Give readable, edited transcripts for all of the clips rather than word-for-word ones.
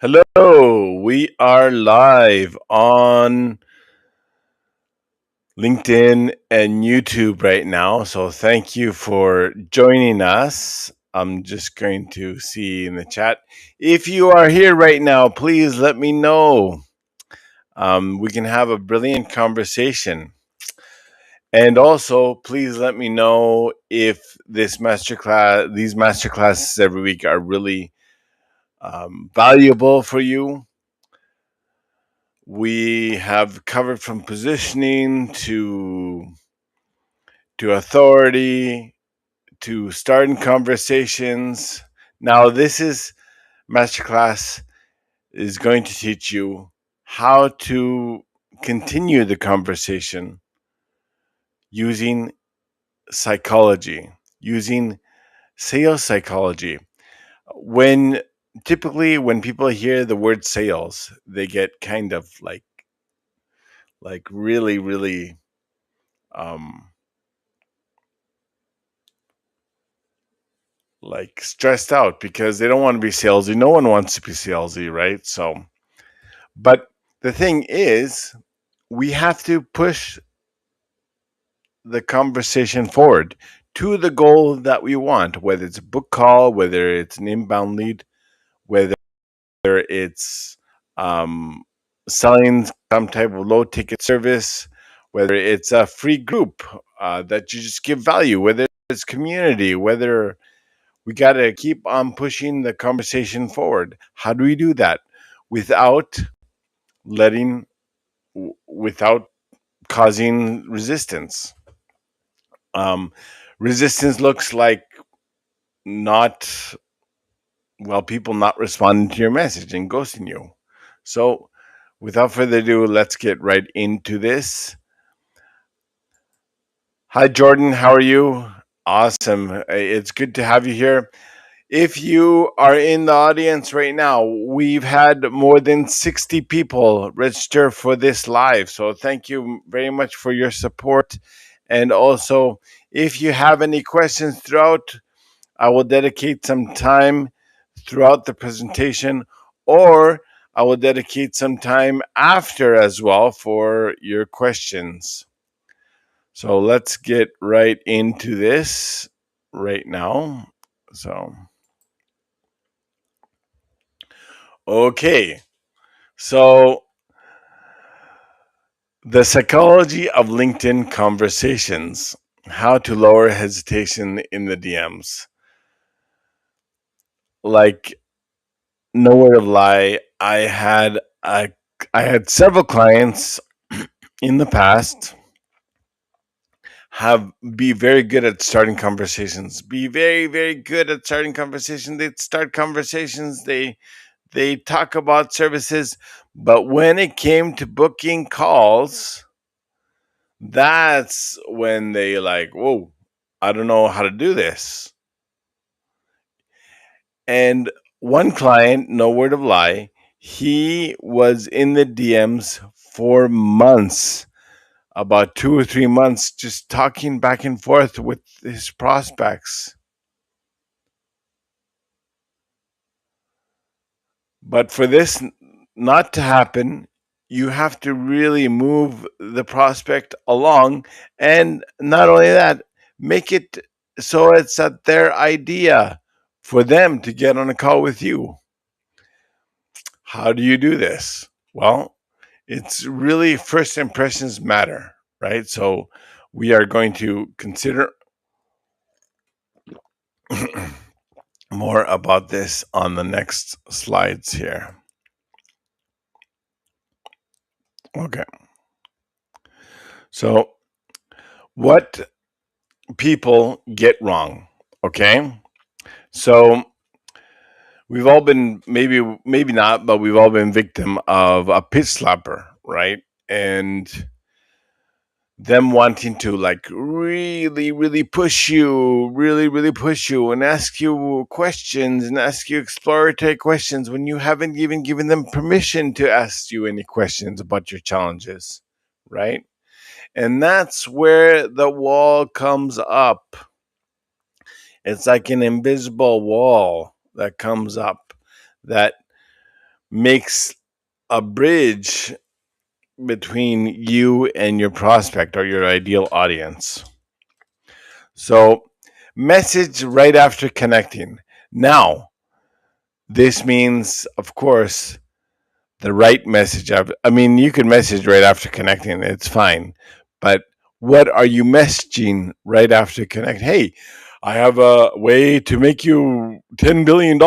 Hello, we are live on LinkedIn and YouTube right now. So thank you for joining us. I'm just going to see in the chat. If you are here right now, please let me know. We can have a brilliant conversation. And also, please let me know if these masterclasses every week are really valuable for you. We have covered from positioning to authority to starting conversations. Now, this is masterclass is going to teach you how to continue the conversation using psychology, using sales psychology. When typically when people hear the word sales, they get kind of like really um like stressed out because they don't want to be salesy. No one wants to be salesy, right? So, but the thing is, we have to push the conversation forward to the goal that we want, whether it's a book call, whether it's an inbound lead, whether it's um, selling some type of low ticket service, whether it's a free group that you just give value, whether it's community, whether we got to keep on pushing the conversation forward. How do we do that without letting, without causing resistance? Um, Resistance looks like not, well, people not responding to your message and ghosting you. So, without further ado, let's get right into this. Hi, Jordan. How are you? Awesome. It's good to have you here. If you are in the audience right now, we've had more than 60 people register for this live. So thank you very much for your support. And also, if you have any questions throughout, I will dedicate some time throughout the presentation, or I will dedicate some time after as well for your questions. So let's get right into this right now. So. Okay, so the psychology of LinkedIn conversations, how to lower hesitation in the DMs. Like, no word of lie, I had several clients in the past have be very good at starting conversations. Be very good at starting conversations. They start conversations. They talk about services, but when it came to booking calls, that's when they like, whoa, I don't know how to do this. And one client, no word of lie, he was in the DMs for months, about 2 or 3 months, just talking back and forth with his prospects. But for this not to happen, you have to really move the prospect along. And not only that, make it so it's at their idea for them to get on a call with you. How do you do this? Well, it's really first impressions matter, right? So we are going to consider more about this on the next slides here. Okay. So, what people get wrong, okay? So, we've all been, maybe not, but we've all been victim of a pitch slapper, right? And them wanting to like really push you and ask you questions and ask you exploratory questions when you haven't even given them permission to ask you any questions about your challenges, right? And that's where the wall comes up. It's like an invisible wall that comes up that makes a bridge between you and your prospect or your ideal audience. So, message right after connecting. Now, this means, of course, the right message. I mean, you can message right after connecting, it's fine. But what are you messaging right after connect? Hey, I have a way to make you $10 billion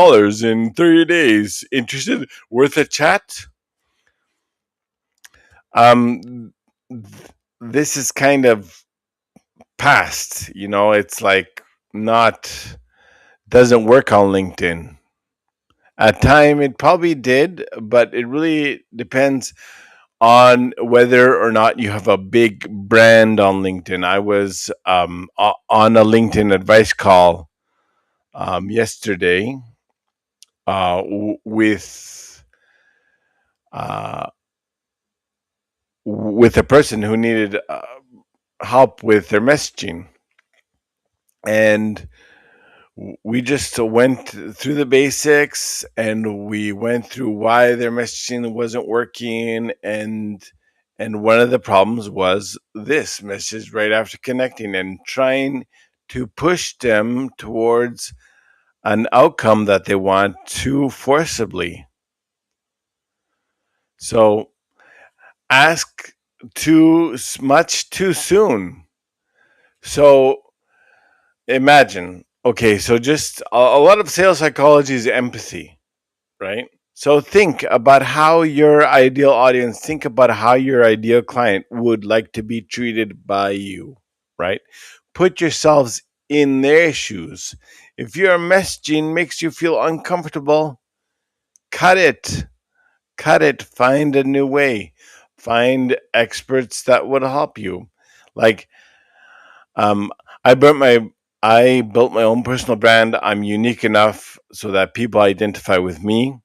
in 30 days. Interested? Worth a chat? Um, this is kind of past, it's like not, doesn't work on LinkedIn. At time it probably did, but it really depends on whether or not you have a big brand on LinkedIn. I was on a LinkedIn advice call yesterday with uh, with a person who needed help with their messaging, and we just went through the basics, and we went through why their messaging wasn't working, and one of the problems was this message right after connecting, and trying to push them towards an outcome that they want too forcibly. So ask too much too soon. So imagine, okay, so just a lot of sales psychology is empathy, right? So think about how your ideal audience, think about how your ideal client would like to be treated by you, right? Put yourselves in their shoes. If your messaging makes you feel uncomfortable, cut it. Cut it. Find a new way. Find experts that would help you. Like, um, I built my I built my own personal brand. I'm unique enough so that people identify with me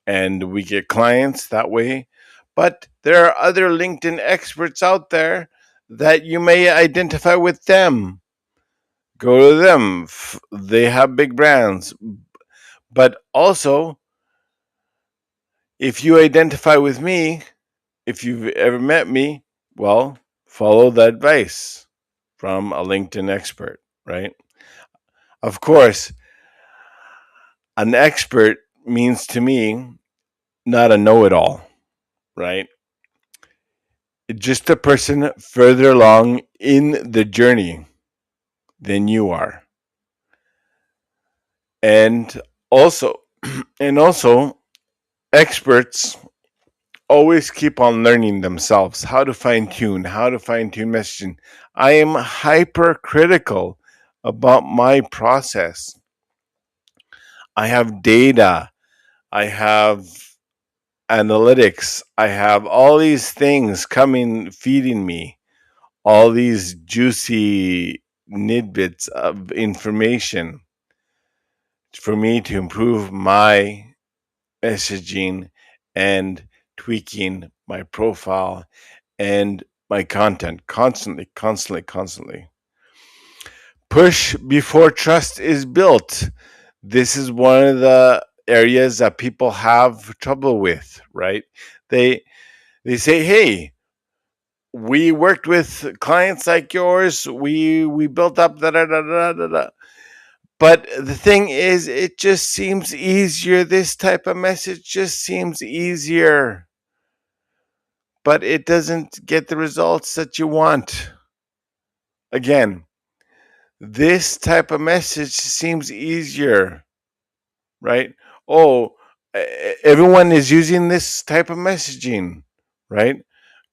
and we get clients that way. But there are other LinkedIn experts out there that you may identify with them. Go to them. They have big brands. But also, if you identify with me, if you've ever met me, well, follow the advice from a LinkedIn expert, right? Of course, an expert means to me not a know it all, right? Just a person further along in the journey than you are. And also, and also, experts always keep on learning themselves how to fine tune messaging. I am hypercritical about my process. I have data, I have analytics, I have all these things coming, feeding me, all these juicy nidbits of information for me to improve my messaging and tweaking my profile and my content constantly, constantly, constantly. Push before trust is built. This is one of the areas that people have trouble with, right? They they say, "Hey, we worked with clients like yours. We built up da da da da da da." But the thing is, it just seems easier. This type of message just seems easier, but it doesn't get the results that you want. Again, this type of message seems easier, right? Oh, everyone is using this type of messaging, right?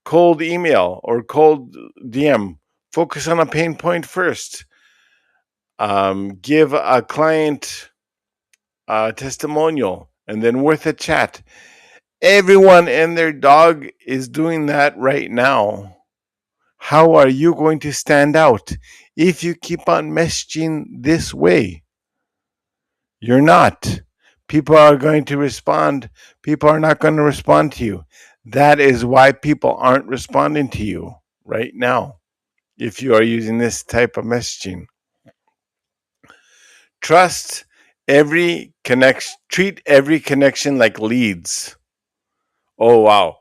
Cold email or cold DM. Focus on a pain point first. Give a client a testimonial and then worth a chat. Everyone and their dog is doing that right now. How are you going to stand out if you keep on messaging this way? You're not. People are going to respond. People are not going to respond to you. That is why people aren't responding to you right now if you are using this type of messaging. Trust every connection, treat every connection like leads. Oh wow.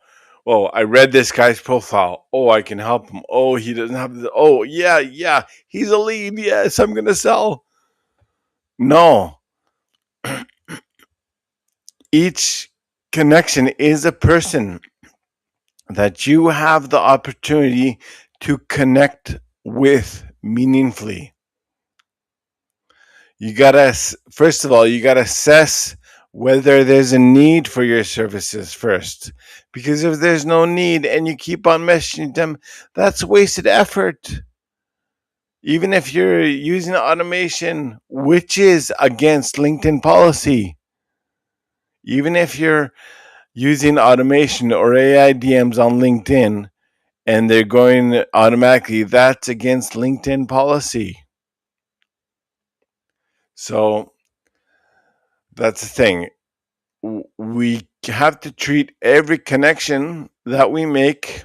Oh, I read this guy's profile. Oh, I can help him. Oh, he doesn't have the. Oh, yeah, yeah. He's a lead. Yes, I'm gonna sell. No, each connection is a person that you have the opportunity to connect with meaningfully. You gotta, first of all, you gotta assess whether there's a need for your services first. Because if there's no need and you keep on messaging them, that's wasted effort. Even if you're using automation, which is against LinkedIn policy, even if you're using automation or AI DMs on LinkedIn and they're going automatically, that's against LinkedIn policy. So that's the thing. We have to treat every connection that we make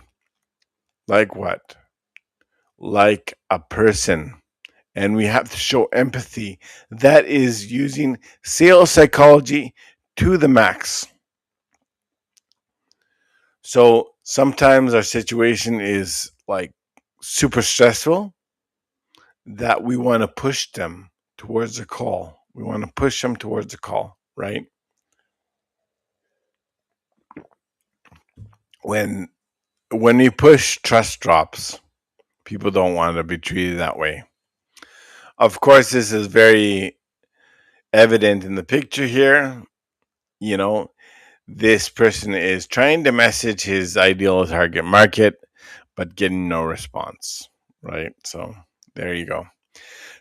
like what? Like a person. And we have to show empathy. That is using sales psychology to the max. So sometimes our situation is like super stressful that we want to push them towards a call. We want to push them towards a call, right? When when we push, trust drops. People don't want to be treated that way. Of course, this is very evident in the picture here. You know, this person is trying to message his ideal target market, but getting no response, right? So there you go.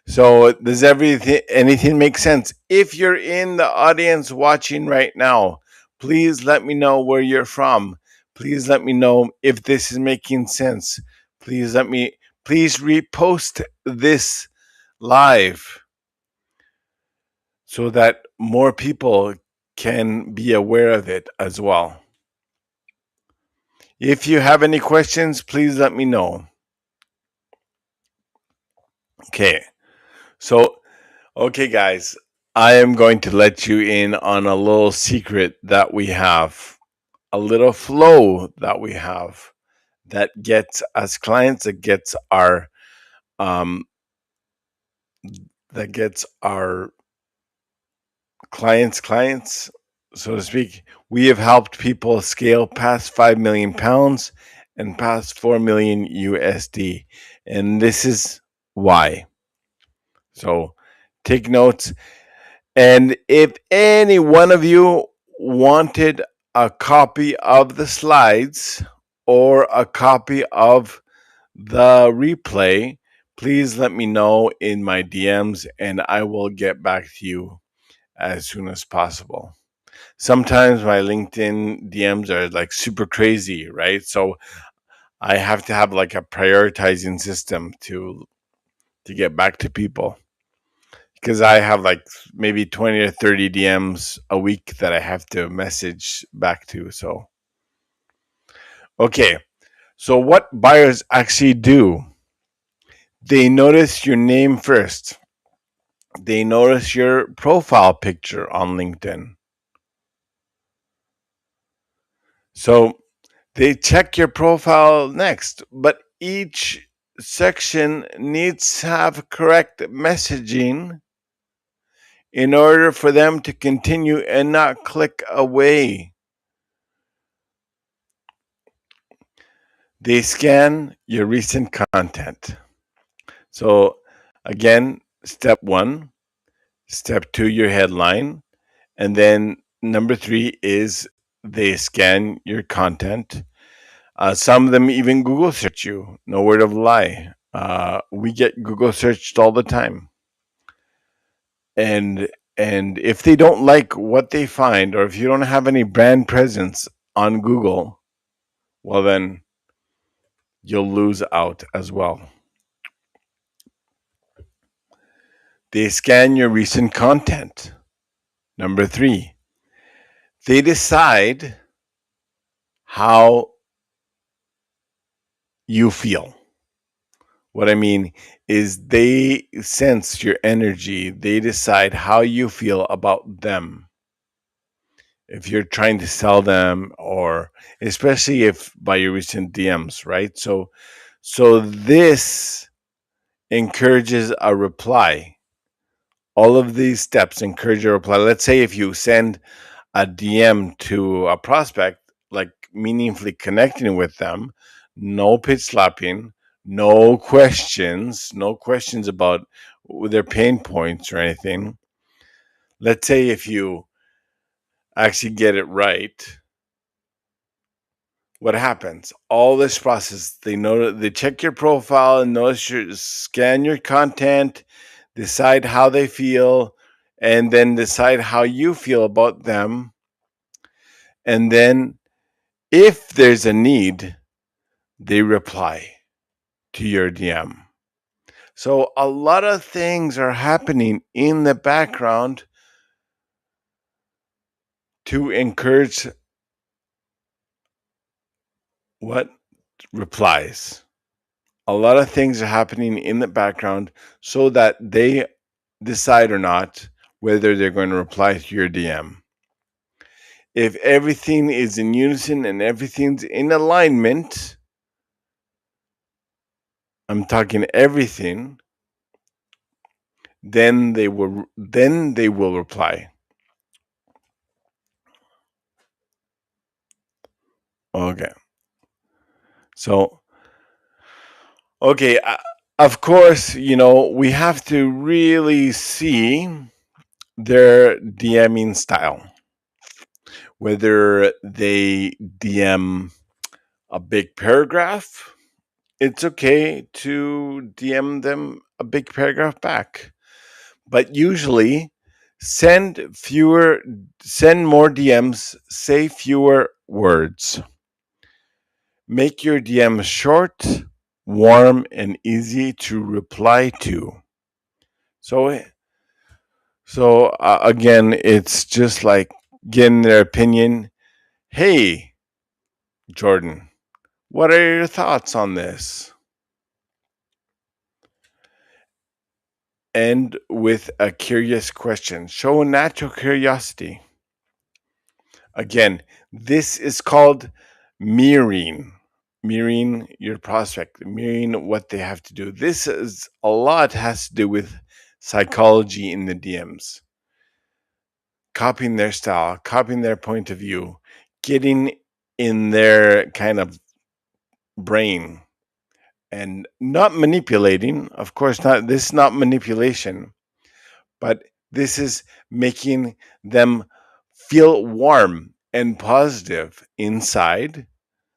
So does everything anything make sense? If you're in the audience watching right now, please let me know where you're from. Please let me know if this is making sense. Please repost this live so that more people can be aware of it as well. If you have any questions, please let me know. Okay. So, okay, guys, I am going to let you in on a little secret that we have, a little flow that we have that gets as clients, um, that gets our clients, so to speak. We have helped people scale past 5 million pounds and past 4 million USD, and this is why. So, take notes. And if any one of you wanted a copy of the slides or a copy of the replay, please let me know in my DMs and I will get back to you as soon as possible. Sometimes my LinkedIn DMs are like super crazy, right? So I have to have like a prioritizing system to get back to people, because I have like maybe 20 or 30 DMs a week that I have to message back to. So, okay. So, what buyers actually do, they notice your name first, they notice your profile picture on LinkedIn. So, they check your profile next, but each section needs to have correct messaging in order for them to continue and not click away. They scan your recent content. So, again, step one, step two, your headline. And then number three is they scan your content. Some of them even Google search you. No word of lie. We get Google searched all the time. And and if they don't like what they find, or if you don't have any brand presence on Google, well then you'll lose out as well. They scan your recent content. Number three, they decide how you feel. What I mean is they sense your energy. They decide how you feel about them. if you're trying to sell them, or especially if by your recent DMs, right? So this encourages a reply. All of these steps encourage a reply. Let's say if you send a DM to a prospect, like meaningfully connecting with them, no pitch slapping, no questions about their pain points or anything. Let's say if you actually get it right, what happens? All this process, they check your profile and notice scan your content, decide how they feel, and then decide how you feel about them. And then if there's a need, they reply to your DM. So a lot of things are happening in the background to encourage what replies. A lot of things are happening in the background so that they decide or not whether they're going to reply to your DM. If everything is in unison and everything's in alignment, I'm talking everything, then they will reply. Okay. So, okay, of course, we have to really see their DMing style. Whether they DM a big paragraph, it's okay to DM them a big paragraph back. But usually send more DMs, say fewer words. Make your DM short, warm, and easy to reply to. So again, it's just like getting their opinion. Hey, Jordan, what are your thoughts on this? End with a curious question. Show natural curiosity. Again, this is called mirroring. Mirroring your prospect, mirroring what they have to do. This is a lot has to do with psychology in the DMs. Copying their style, copying their point of view, getting in their kind of brain, and not manipulating. Of course, not this is not manipulation, but this is making them feel warm and positive inside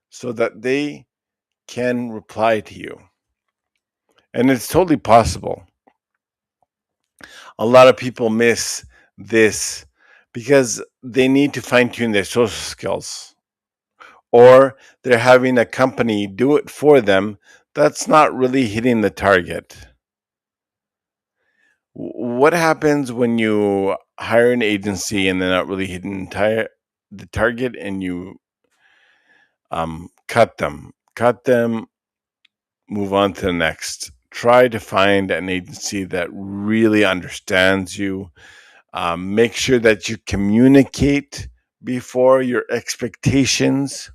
so that they can reply to you. And it's totally possible. A lot of people miss this because they need to fine tune their social skills, or they're having a company do it for them that's not really hitting the target. What happens when you hire an agency and they're not really hitting the target, and you cut them, move on to the next? Try to find an agency that really understands you. Make sure that you communicate before your expectations.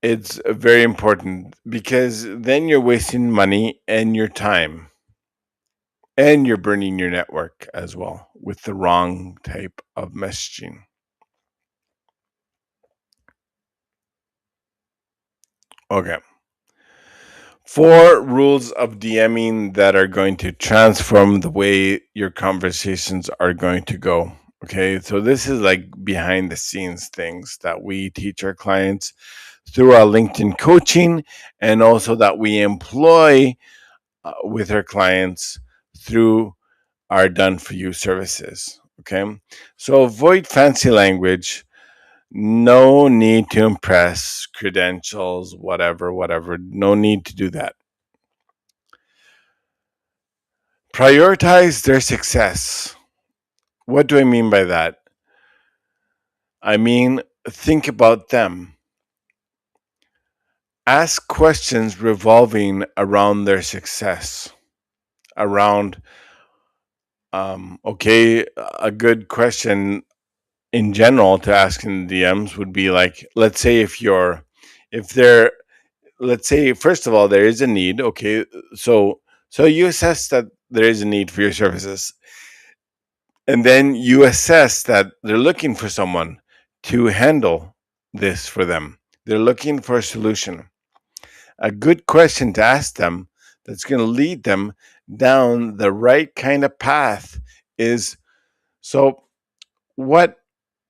It's very important because then you're wasting money and your time, and you're burning your network as well with the wrong type of messaging. Okay. 4 rules of DMing that are going to transform the way your conversations are going to go. Okay. So, this is like behind the scenes things that we teach our clients through our LinkedIn coaching, and also that we employ with our clients through our done for you services. Okay. So, avoid fancy language. No need to impress, credentials, whatever. No need to do that. Prioritize their success. What do I mean by that? I mean, think about them. Ask questions revolving around their success. Around, okay, a good question. in general to ask in the DMs would be like, let's say if they're, let's say first of all there is a need. Okay, so you assess that there is a need for your services, and then you assess that they're looking for someone to handle this for them. They're looking for a solution. A good question to ask them that's going to lead them down the right kind of path is, so what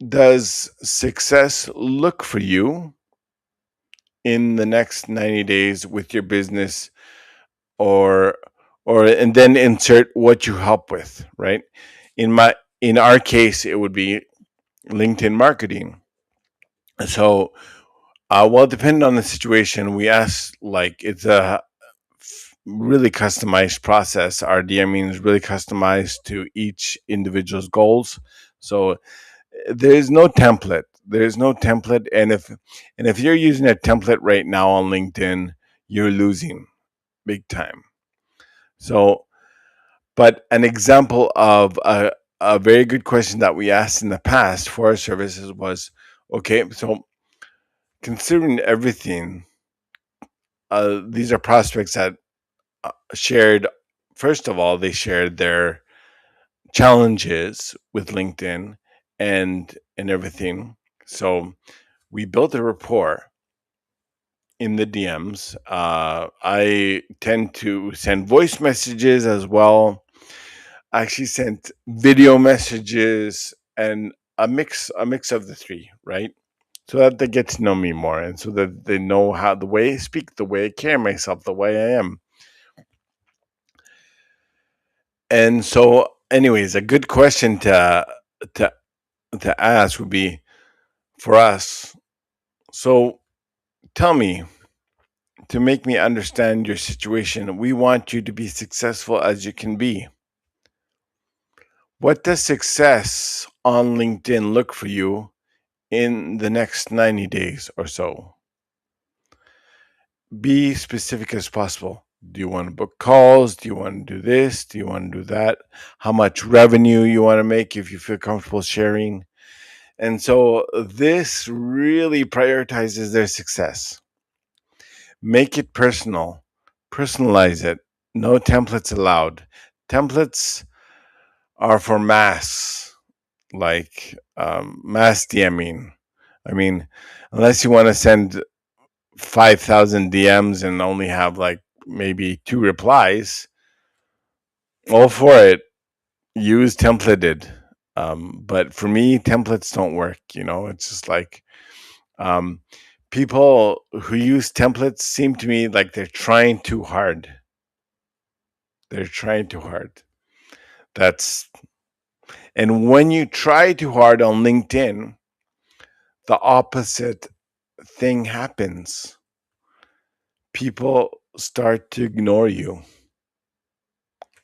does success look for you in the next 90 days with your business, or and then insert what you help with, right? In our case it would be LinkedIn marketing. So well, depending on the situation, we ask, like, it's a really customized process. Our DMing is really customized to each individual's goals. So there's no template. There's no template, and if you're using a template right now on LinkedIn, you're losing big time. So, but an example of a very good question that we asked in the past for our services was, okay, so considering everything, these are prospects that shared, first of all, they shared their challenges with LinkedIn and everything. So we built a rapport in the DMs. I tend to send voice messages as well. I actually sent video messages and a mix of the three, right? So that they get to know me more, and so that they know how, the way I speak, the way I carry myself, the way I am. And so, anyways, a good question to to ask would be for us. So tell me, to make me understand your situation, we want you to be successful as you can be. What does success on LinkedIn look for you in the next 90 days or so? Be specific as possible. Do you want to book calls? Do you want to do this? Do you want to do that? How much revenue you want to make, if you feel comfortable sharing? And so this really prioritizes their success. Make it personal, personalize it. No templates allowed. Templates are for mass DMing. I mean, unless you want to send 5,000 DMs and only have like maybe two replies, all for it. Use templated. But for me, templates don't work. It's just like, um, people who use templates seem to me like they're trying too hard. They're trying too hard. That's And when you try too hard on LinkedIn, the opposite thing happens. People start to ignore you.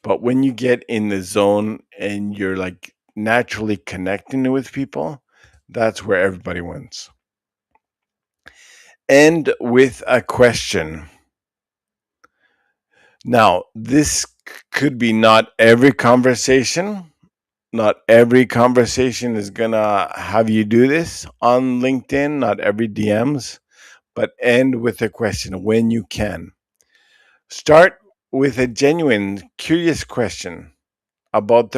But when you get in the zone and you're like naturally connecting with people, that's where everybody wins. End with a question. Now, this could be not every conversation. Not every conversation is gonna have you do this on LinkedIn, not every DMs, but end with a question when you can. Start with a genuine, curious question about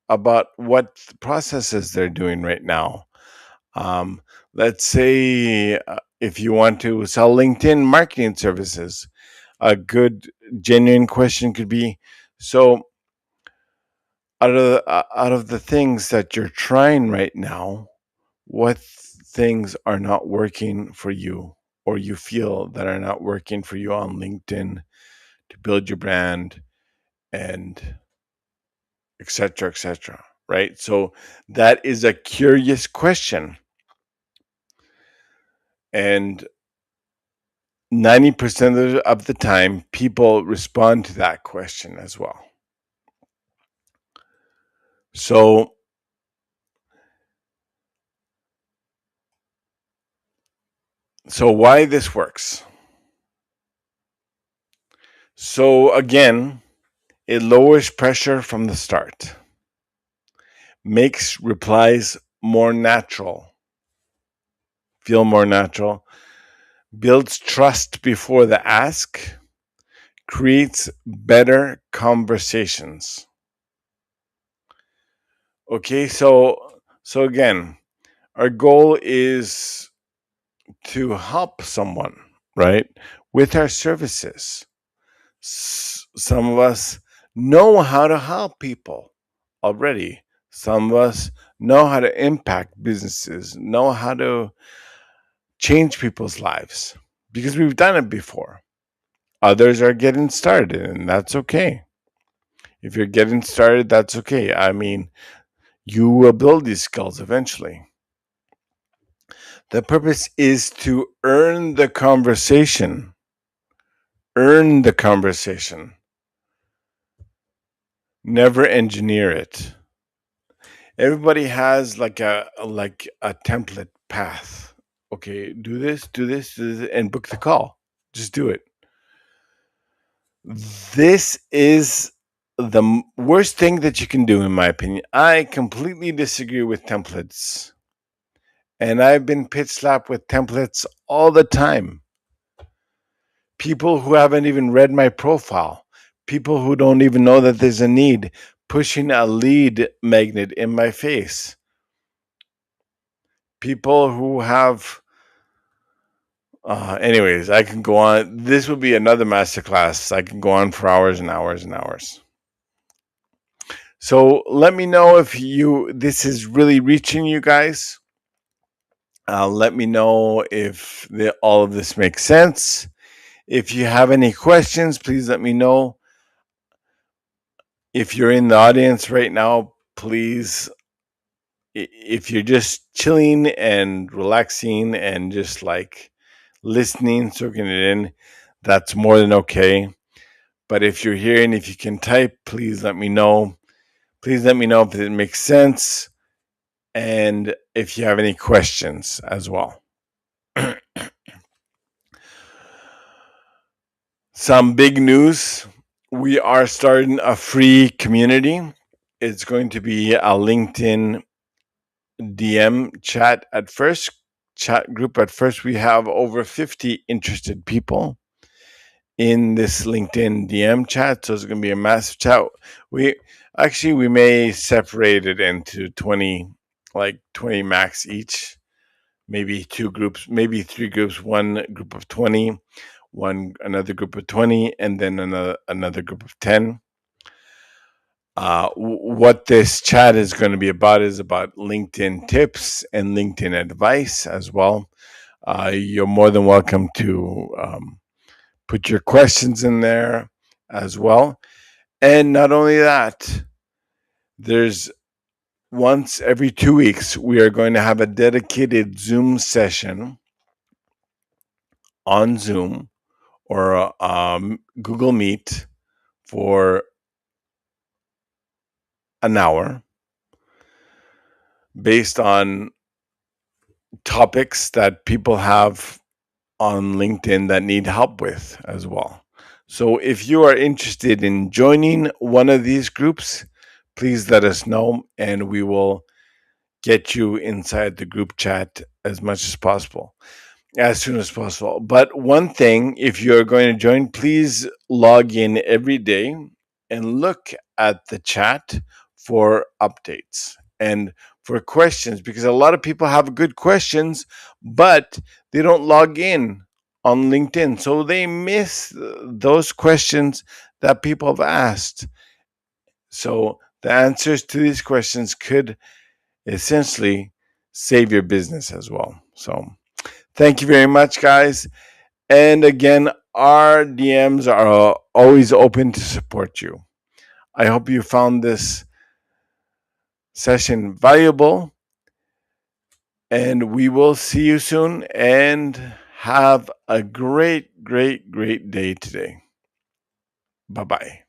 about what processes they're doing right now. Um, let's say if you want to sell LinkedIn marketing services, a good, genuine question could be, so out of the things that you're trying right now, what things are not working for you, or you feel that are not working for you on LinkedIn to build your brand, and etc., etc., right? So that is a curious question, and 90% of the time people respond to that question as well. So why this works? So again, it lowers pressure from the start, makes replies more natural, feel more natural, builds trust before the ask, creates better conversations. Okay, so again, our goal is to help someone, right? With our services. Some of us know how to help people already. Some of us know how to impact businesses, know how to change people's lives because we've done it before. Others are getting started, and that's okay. If you're getting started, that's okay. I mean, you will build these skills eventually. The purpose is to earn the conversation. Earn the conversation. Never engineer it. Everybody has like a template path. Okay, do this, do this, do this, and book the call. Just do it. This is the worst thing that you can do, in my opinion. I completely disagree with templates, and I've been pitch slapped with templates all the time. People who haven't even read my profile, people who don't even know that there's a need, pushing a lead magnet in my face, people who have anyways, I can go on. This would be another masterclass. I can go on for hours and hours and hours. So let me know if this is really reaching you guys. Let me know if all of this makes sense. If you have any questions, please let me know. If you're in the audience right now, please, if you're just chilling and relaxing and just like listening, soaking it in, that's more than okay. But if you're here and if you can type, please let me know. Please let me know if it makes sense and if you have any questions as well. Some big news. We are starting a free community. It's going to be a LinkedIn DM chat group at first. We have over 50 interested people in this LinkedIn DM chat. So it's going to be a massive chat. We may separate it into 20, like 20 max each, maybe two groups, maybe three groups, one group of 20, another group of 20, and then another group of 10. What this chat is going to be about is about LinkedIn tips and LinkedIn advice as well. You're more than welcome to put your questions in there as well. And not only that, there's once every 2 weeks, we are going to have a dedicated Zoom session on Zoom or Google Meet for an hour based on topics that people have on LinkedIn that need help with as well. So if you are interested in joining one of these groups, please let us know and we will get you inside the group chat as much as possible, as soon as possible. But one thing, if you're going to join, please log in every day and look at the chat for updates and for questions, because a lot of people have good questions, but they don't log in on LinkedIn. So they miss those questions that people have asked. So the answers to these questions could essentially save your business as well. So thank you very much, guys. And again, our DMs are always open to support you. I hope you found this session valuable, and we will see you soon. And have a great, great, great day today. Bye bye.